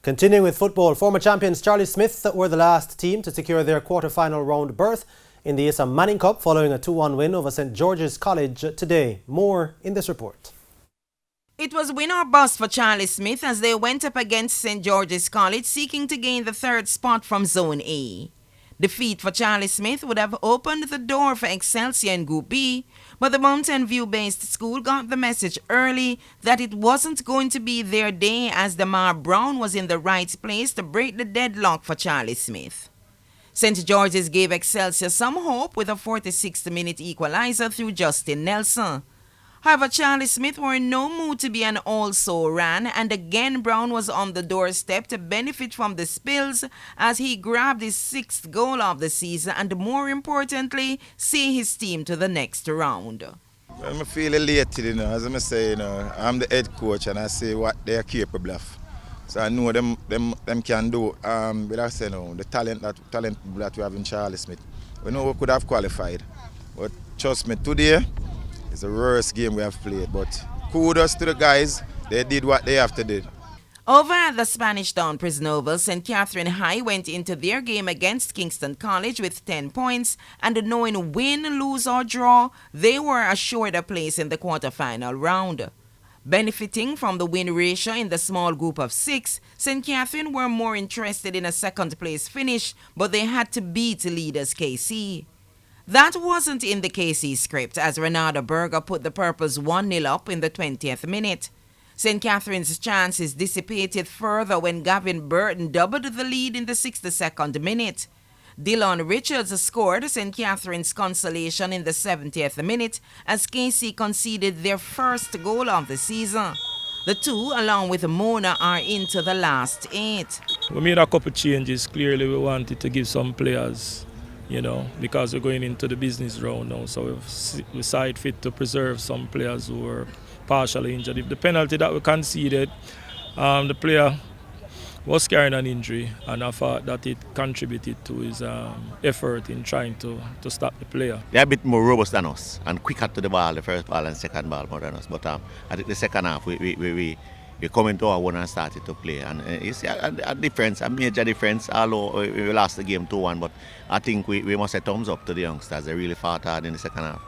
Continuing with football, former champions Charlie Smith were the last team to secure their quarter-final round berth in the Issa Manning Cup following a 2-1 win over St George's College today. More in this report. It was win or bust for Charlie Smith as they went up against St George's College seeking to gain the third spot from Zone A. Defeat for Charlie Smith would have opened the door for Excelsior in Group B, but the Mountain View-based school got the message early that it wasn't going to be their day as Damar Brown was in the right place to break the deadlock for Charlie Smith. St. George's gave Excelsior some hope with a 46th-minute equalizer through Justin Nelson. However, Charlie Smith were in no mood to be an also-ran, and again Brown was on the doorstep to benefit from the spills as he grabbed his 6th goal of the season and, more importantly, see his team to the next round. I feel elated, as I say, I'm the head coach and I see what they are capable of. So I know them can do, but I say the talent that we have in Charlie Smith. We know we could have qualified, but trust me, today, it's the worst game we have played, but kudos to the guys. They did what they have to do. Over at the Spanish Town Prison Oval, St. Catherine High went into their game against Kingston College with 10 points, and knowing win, lose or draw, they were assured a place in the quarter-final round. Benefiting from the win ratio in the small group of 6, St. Catherine were more interested in a second-place finish, but they had to beat leaders KC. That wasn't in the KC script as Renata Berger put the Purples 1-0 up in the 20th minute. St. Catherine's chances dissipated further when Gavin Burton doubled the lead in the 62nd minute. Dylan Richards scored St. Catherine's consolation in the 70th minute as KC conceded their first goal of the season. The two, along with Mona, are into the last 8. We made a couple changes. Clearly we wanted to give some players, because we're going into the business round now, so we decided fit to preserve some players who were partially injured. If the penalty that we conceded, the player was carrying an injury, and I thought that it contributed to his effort in trying to stop the player. They're a bit more robust than us and quicker to the ball, the first ball and second ball more than us. But I think the second half we come into our own and started to play, and it's a difference, a major difference. Although we lost the game 2-1, but I think we must say thumbs up to the youngsters. They really fought hard in the second half.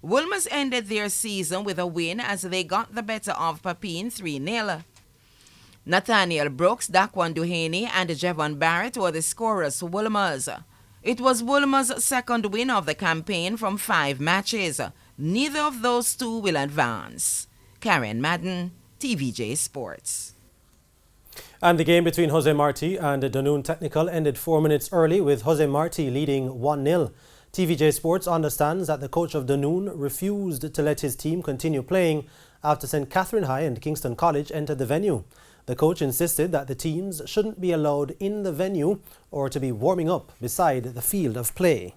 Wolmer's ended their season with a win as they got the better of Papine 3-0. Nathaniel Brooks, Daquan Duhaney and Jevon Barrett were the scorers for Wolmer's. It was Wolmer's second win of the campaign from 5 matches. Neither of those two will advance. Karen Madden, TVJ Sports. And the game between Jose Marti and Dunoon Technical ended 4 minutes early with Jose Marti leading 1-0. TVJ Sports understands that the coach of Dunoon refused to let his team continue playing after St. Catherine High and Kingston College entered the venue. The coach insisted that the teams shouldn't be allowed in the venue or to be warming up beside the field of play.